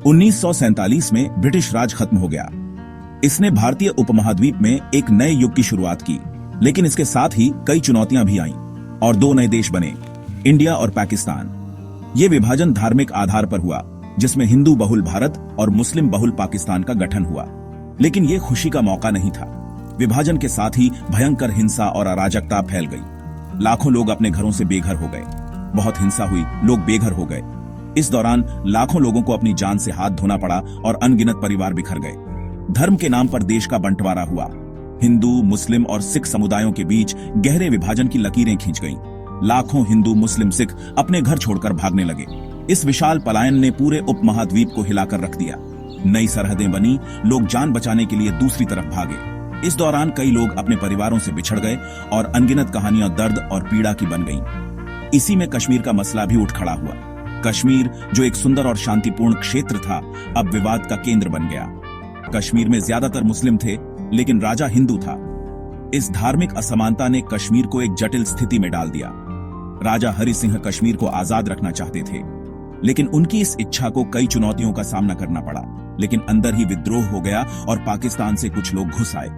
1947 में ब्रिटिश राज खत्म हो गया। इसने भारतीय उपमहाद्वीप में एक नए युग की शुरुआत की, लेकिन इसके साथ ही कई चुनौतियां भी आईं और दो नए देश बने, इंडिया और पाकिस्तान। ये विभाजन धार्मिक आधार पर हुआ, जिसमें हिंदू बहुल भारत और मुस्लिम बहुल पाकिस्तान का गठन हुआ। लेकिन यह खुशी का मौका नहीं था। विभाजन के साथ ही भयंकर हिंसा और अराजकता फैल गई। लाखों लोग अपने घरों से बेघर हो गए। बहुत हिंसा हुई, लोग बेघर हो गए। इस दौरान लाखों लोगों को अपनी जान से हाथ धोना पड़ा और अनगिनत परिवार बिखर गए। धर्म के नाम पर देश का बंटवारा हुआ। हिंदू, मुस्लिम और सिख समुदायों के बीच गहरे विभाजन की लकीरें खींच गईं। लाखों हिंदू, मुस्लिम, सिख अपने घर छोड़कर भागने लगे। इस विशाल पलायन ने पूरे उपमहाद्वीप को हिलाकर रख दिया। नई सरहदें बनी, लोग जान बचाने के लिए दूसरी तरफ भागे। इस दौरान कई लोग अपने परिवारों से बिछड़ गए और अनगिनत कहानियां दर्द और पीड़ा की बन गईं। इसी में कश्मीर का मसला भी उठ खड़ा हुआ। कश्मीर, जो एक सुंदर और शांतिपूर्ण क्षेत्र था, अब विवाद का केंद्र बन गया। कश्मीर में ज्यादातर मुस्लिम थे, लेकिन राजा हिंदू था। इस धार्मिक असमानता ने कश्मीर को एक जटिल स्थिति में डाल दिया। राजा हरि सिंह कश्मीर को आजाद रखना चाहते थे, लेकिन उनकी इस इच्छा को कई चुनौतियों का सामना करना पड़ा। लेकिन अंदर ही विद्रोह हो गया और पाकिस्तान से कुछ लोग घुस आए।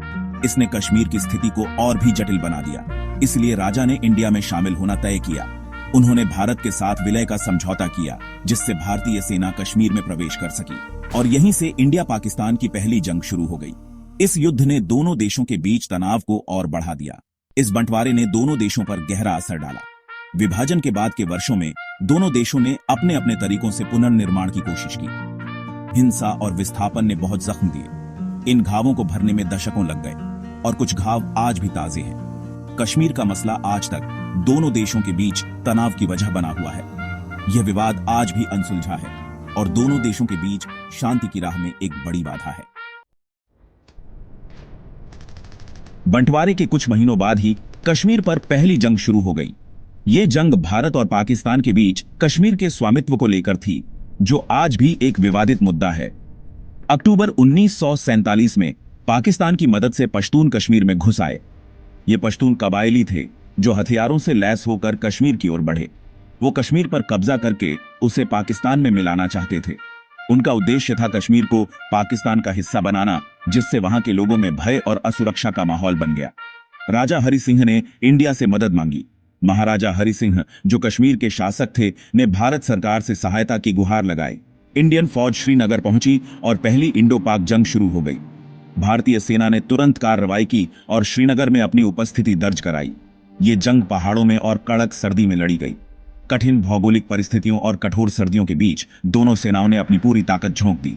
इसने कश्मीर की स्थिति को और भी जटिल बना दिया। इसलिए राजा ने इंडिया में शामिल होना तय किया। उन्होंने भारत के साथ विलय का समझौता किया, जिससे भारतीय सेना कश्मीर में प्रवेश कर सकी और यहीं से इंडिया पाकिस्तान की पहली जंग शुरू हो गई। इस युद्ध ने दोनों देशों के बीच तनाव को और बढ़ा दिया। इस बंटवारे ने दोनों देशों पर गहरा असर डाला। विभाजन के बाद के वर्षों में दोनों देशों ने अपने अपने तरीकों से पुनर्निर्माण की कोशिश की। हिंसा और विस्थापन ने बहुत जख्म दिए। इन घावों को भरने में दशकों लग गए और कुछ घाव आज भी ताजे हैं। कश्मीर का मसला आज तक दोनों देशों के बीच तनाव की वजह बना हुआ है। यह विवाद आज भी अनसुलझा है और दोनों देशों के बीच शांति की राह में एक बड़ी बाधा है। बंटवारे के कुछ महीनों बाद ही कश्मीर पर पहली जंग शुरू हो गई। ये जंग भारत और पाकिस्तान के बीच कश्मीर के स्वामित्व को लेकर थी, जो आज भी एक विवादित मुद्दा है। अक्टूबर 1947 में पाकिस्तान की मदद से पश्तून कश्मीर में घुस आए। ये पश्तून कबायली थे जो हथियारों से लैस होकर कश्मीर की ओर बढ़े। वो कश्मीर पर कब्जा करके उसे पाकिस्तान में मिलाना चाहते थे। उनका उद्देश्य था कश्मीर को पाकिस्तान का हिस्सा बनाना, जिससे वहां के लोगों में भय और असुरक्षा का माहौल बन गया। राजा हरि सिंह ने इंडिया से मदद मांगी। महाराजा हरि सिंह, जो कश्मीर के शासक थे, ने भारत सरकार से सहायता की गुहार लगाई। इंडियन फौज श्रीनगर पहुंची और पहली इंडो पाक जंग शुरू हो गई। भारतीय सेना ने तुरंत कार्रवाई की और श्रीनगर में अपनी उपस्थिति दर्ज कराई। ये जंग पहाड़ों में और कड़क सर्दी में लड़ी गई। कठिन भौगोलिक परिस्थितियों और कठोर सर्दियों के बीच दोनों सेनाओं ने अपनी पूरी ताकत झोंक दी।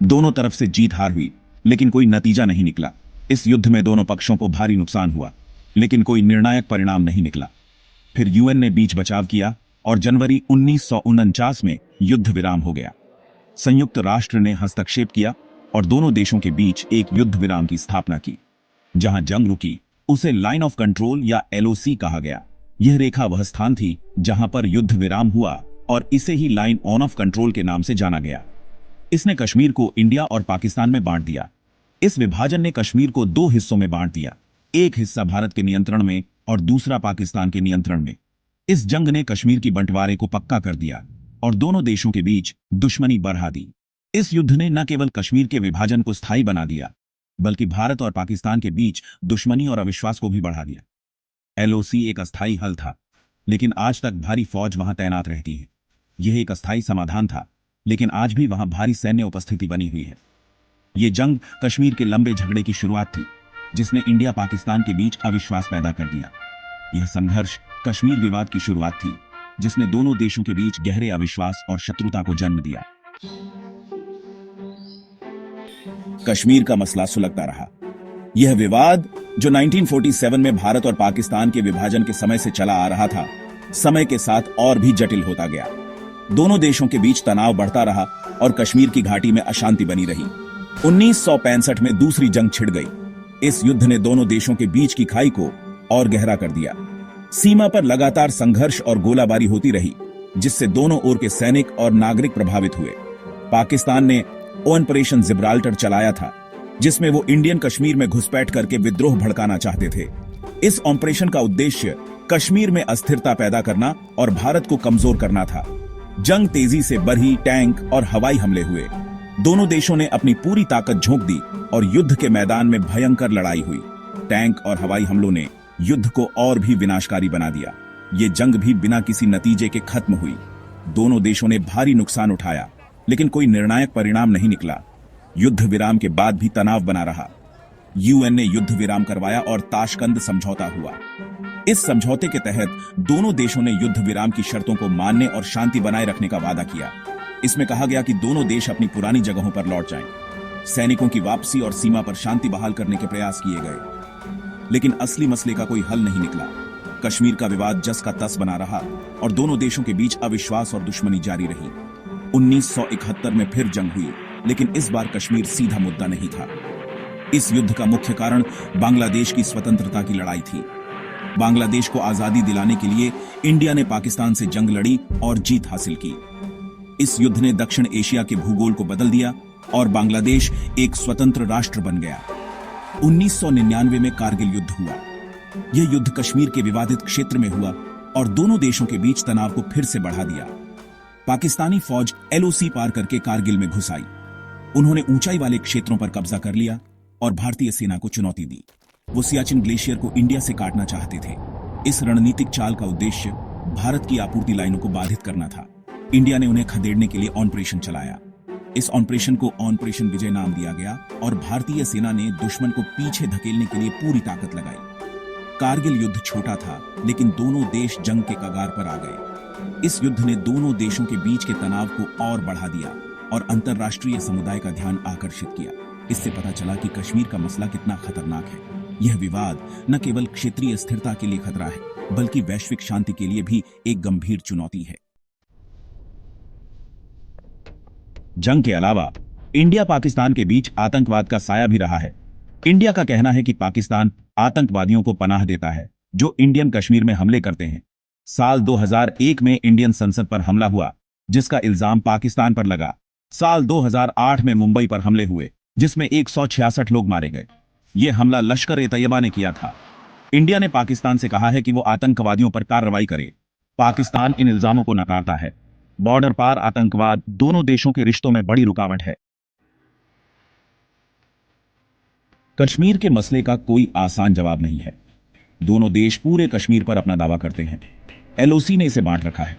दोनों तरफ से जीत हार हुई, लेकिन कोई नतीजा नहीं निकला। इस युद्ध में दोनों पक्षों को भारी नुकसान हुआ, लेकिन कोई निर्णायक परिणाम नहीं निकला। फिर यूएन ने बीच बचाव किया और जनवरी 1949 में युद्ध विराम हो गया। संयुक्त राष्ट्र ने हस्तक्षेप किया और दोनों देशों के बीच एक युद्ध विराम की स्थापना की। जहां जंग रुकी उसे लाइन ऑफ कंट्रोल या एलओसी कहा गया। यह रेखा वह स्थान थी जहां पर युद्ध विराम हुआ और इसे ही लाइन ऑन ऑफ कंट्रोल के नाम से जाना गया। इसने कश्मीर को इंडिया और पाकिस्तान में बांट दिया। इस विभाजन ने कश्मीर को दो हिस्सों में बांट दिया, एक हिस्सा भारत के नियंत्रण में और दूसरा पाकिस्तान के नियंत्रण में। इस जंग ने कश्मीर की बंटवारे को पक्का कर दिया और दोनों देशों के बीच दुश्मनी बढ़ा दी। इस युद्ध ने न केवल कश्मीर के विभाजन को स्थायी बना दिया, बल्कि भारत और पाकिस्तान के बीच दुश्मनी और अविश्वास को भी बढ़ा दिया। एलओसी एक अस्थायी हल था, लेकिन आज तक भारी फौज वहां तैनात रहती है। यह एक अस्थायी समाधान था, लेकिन आज भी वहां भारी सैन्य उपस्थिति बनी हुई है। यह जंग कश्मीर के लंबे झगड़े की शुरुआत थी, जिसने इंडिया पाकिस्तान के बीच अविश्वास पैदा कर दिया। यह संघर्ष कश्मीर विवाद की शुरुआत थी, जिसने दोनों देशों के बीच गहरे अविश्वास और शत्रुता को जन्म दिया। कश्मीर का मसला सुलगता रहा। यह विवाद, जो 1947 में भारत और पाकिस्तान के विभाजन के समय से चला आ रहा था, समय के साथ और भी जटिल होता गया। दोनों देशों के बीच तनाव बढ़ता रहा और कश्मीर की घाटी में अशांति बनी रही। 1965 में दूसरी जंग छिड़ गई। इस युद्ध ने दोनों देशों के बीच की खाई को और गहरा कर दिया। सीमा पर लगातार संघर्ष और गोलाबारी होती रही, जिससे दोनों ओर के सैनिक और नागरिक प्रभावित हुए। पाकिस्तान ने ऑपरेशन जिब्राल्टर चलाया था, जिसमें वो इंडियन कश्मीर में घुसपैठ करके विद्रोह भड़काना चाहते थे। इस ऑपरेशन का उद्देश्य कश्मीर में अस्थिरता पैदा करना और भारत को कमजोर करना था। जंग तेजी से बढ़ी, टैंक और हवाई हमले हुए। दोनों देशों ने अपनी पूरी ताकत झोंक दी और युद्ध के मैदान में भयंकर लड़ाई हुई। टैंक और हवाई हमलों ने युद्ध को और भी विनाशकारी बना दिया। ये जंग भी बिना किसी नतीजे के खत्म हुई। दोनों देशों ने भारी नुकसान उठाया, लेकिन कोई निर्णायक परिणाम नहीं निकला। युद्ध विराम के बाद भी तनाव बना रहा। यूएन ने युद्ध विराम करवाया और ताशकंद समझौता हुआ। इस समझौते के तहत दोनों देशों ने युद्ध विराम की शर्तों को मानने और शांति बनाए रखने का वादा किया। इसमें कहा गया कि दोनों देश अपनी पुरानी जगहों पर लौट जाएं। सैनिकों की वापसी और सीमा पर शांति बहाल करने के प्रयास किए गए, लेकिन असली मसले का कोई हल नहीं निकला। कश्मीर का विवाद जस का तस बना रहा और दोनों देशों के बीच अविश्वास और दुश्मनी जारी रही। 1971 में फिर जंग हुई, लेकिन इस बार कश्मीर सीधा मुद्दा नहीं था। इस युद्ध का मुख्य कारण बांग्लादेश की स्वतंत्रता की लड़ाई थी। बांग्लादेश को आजादी दिलाने के लिए इंडिया ने पाकिस्तान से जंग लड़ी और जीत हासिल की। इस युद्ध ने दक्षिण एशिया के भूगोल को बदल दिया और बांग्लादेश एक स्वतंत्र राष्ट्र बन गया। 1999 में कारगिल युद्ध हुआ। यह युद्ध कश्मीर के विवादित क्षेत्र में हुआ और दोनों देशों के बीच तनाव को फिर से बढ़ा दिया। पाकिस्तानी फौज एलओसी पार करके कारगिल में घुस आई। उन्होंने ऊंचाई वाले क्षेत्रों पर कब्जा कर लिया और भारतीय सेना को चुनौती दी। वो सियाचिन ग्लेशियर को इंडिया से काटना चाहते थे। इस रणनीतिक चाल का उद्देश्य भारत की आपूर्ति लाइनों को बाधित करना था। इंडिया ने उन्हें खदेड़ने के लिए ऑपरेशन चलाया। इस ऑपरेशन को ऑपरेशन विजय नाम दिया गया और भारतीय सेना ने दुश्मन को पीछे धकेलने के लिए पूरी ताकत लगाई। कारगिल युद्ध छोटा था, लेकिन दोनों देश जंग के कगार पर आ गए। इस युद्ध ने दोनों देशों के बीच के तनाव को और बढ़ा दिया और अंतर्राष्ट्रीय समुदाय का ध्यान आकर्षित किया। इससे पता चला कि कश्मीर का मसला कितना खतरनाक है। यह विवाद न केवल क्षेत्रीय स्थिरता के लिए खतरा है, बल्कि वैश्विक शांति के लिए भी एक गंभीर चुनौती है। जंग के अलावा इंडिया पाकिस्तान के बीच आतंकवाद का साया भी रहा है। इंडिया का कहना है कि पाकिस्तान आतंकवादियों को पनाह देता है जो इंडियन कश्मीर में हमले करते हैं। साल 2001 में इंडियन संसद पर हमला हुआ, जिसका इल्जाम पाकिस्तान पर लगा। साल 2008 में मुंबई पर हमले हुए, जिसमें 166 लोग मारे गए। यह हमला लश्कर-ए-तैयबा ने किया था। इंडिया ने पाकिस्तान से कहा है कि वो आतंकवादियों पर कार्रवाई करे। पाकिस्तान इन इल्जामों को नकारता है। बॉर्डर पार आतंकवाद दोनों देशों के रिश्तों में बड़ी रुकावट है। कश्मीर के मसले का कोई आसान जवाब नहीं है। दोनों देश पूरे कश्मीर पर अपना दावा करते हैं। एलओसी ने इसे बांट रखा है।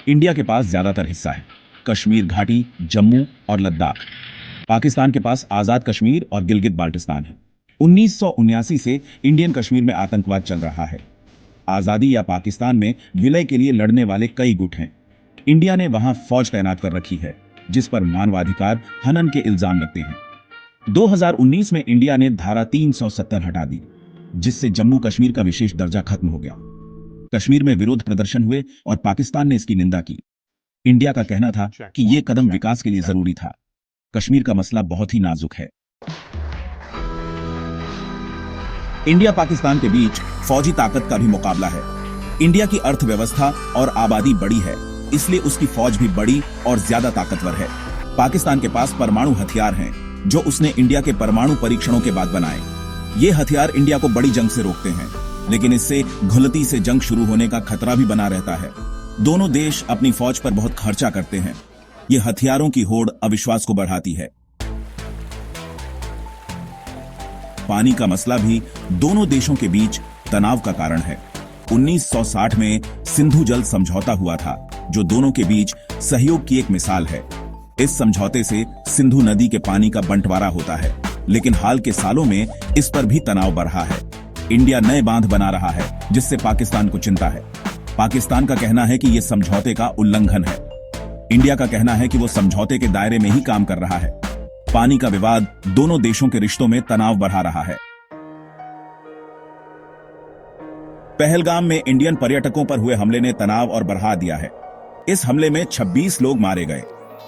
इंडिया के पास ज्यादातर हिस्सा है, कश्मीर घाटी, जम्मू और लद्दाख। पाकिस्तान के पास आजाद कश्मीर और गिलगित बाल्टिस्तान है। 1979 से इंडियन कश्मीर में आतंकवाद चल रहा है। आजादी या पाकिस्तान में विलय के लिए लड़ने वाले कई गुट हैं। इंडिया ने वहां फौज तैनात कर रखी है, जिस पर मानवाधिकार हनन के इल्जाम लगते हैं। 2019 में इंडिया ने धारा 370 हटा दी, जिससे जम्मू कश्मीर का विशेष दर्जा खत्म हो गया। कश्मीर में विरोध प्रदर्शन हुए और पाकिस्तान ने इसकी निंदा की। इंडिया का कहना था कि यह कदम विकास के लिए जरूरी था। कश्मीर का मसला बहुत ही नाजुक है। इंडिया पाकिस्तान के बीच फौजी ताकत का भी मुकाबला है। इंडिया की अर्थव्यवस्था और आबादी बड़ी है, इसलिए उसकी फौज भी बड़ी और ज्यादा ताकतवर है। पाकिस्तान के पास परमाणु हथियार हैं, जो उसने इंडिया के परमाणु परीक्षणों के बाद बनाए। ये हथियार इंडिया को बड़ी जंग से रोकते हैं, लेकिन इससे घुलती से जंग शुरू होने का खतरा भी बना रहता है। दोनों देश अपनी फौज पर बहुत खर्चा करते हैं। ये हथियारों की होड़ अविश्वास को बढ़ाती है। पानी का मसला भी दोनों देशों के बीच तनाव का कारण है। 1960 में सिंधु जल समझौता हुआ था, जो दोनों के बीच सहयोग की एक मिसाल है। इस समझौते से सिंधु नदी के पानी का बंटवारा होता है, लेकिन हाल के सालों में इस पर भी तनाव बढ़ा है। इंडिया नए बांध बना रहा है, जिससे पाकिस्तान को चिंता है। पाकिस्तान का कहना है कि यह समझौते का उल्लंघन है। इंडिया का कहना है कि वो समझौते के दायरे में ही काम कर रहा है। पानी का विवाद दोनों देशों के रिश्तों में तनाव बढ़ा रहा है। पहलगाम में इंडियन पर्यटकों पर हुए हमले ने तनाव और बढ़ा दिया है। इस हमले में 26 लोग मारे गए।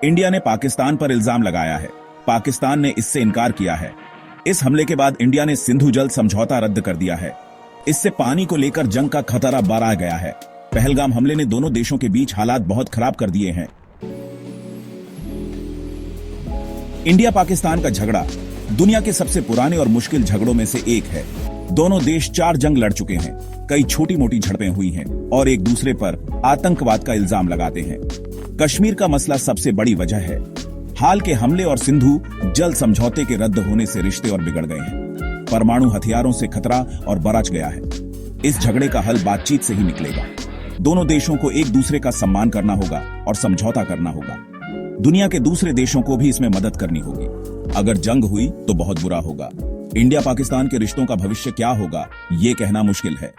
इंडिया ने पाकिस्तान पर इल्जाम लगाया है। पाकिस्तान ने इससे इनकार किया है। इस हमले के बाद इंडिया ने सिंधु जल समझौता रद्द कर दिया है। इससे पानी को लेकर जंग का खतरा बढ़ा गया है। पहलगाम हमले ने दोनों देशों के बीच हालात बहुत खराब कर दिए हैं। इंडिया पाकिस्तान का झगड़ा दुनिया के सबसे पुराने और मुश्किल झगड़ों में से एक है। दोनों देश 4 जंग लड़ चुके हैं। कई छोटी मोटी झड़पें हुई हैं और एक दूसरे पर आतंकवाद का इल्जाम लगाते हैं। कश्मीर का मसला सबसे बड़ी वजह है। हाल के हमले और सिंधु जल समझौते के रद्द होने से रिश्ते और बिगड़ गए हैं। परमाणु हथियारों से खतरा और बरच गया है। इस झगड़े का हल बातचीत से ही निकलेगा। दोनों देशों को एक दूसरे का सम्मान करना होगा और समझौता करना होगा। दुनिया के दूसरे देशों को भी इसमें मदद करनी होगी। अगर जंग हुई तो बहुत बुरा होगा। इंडिया पाकिस्तान के रिश्तों का भविष्य क्या होगा, ये कहना मुश्किल है।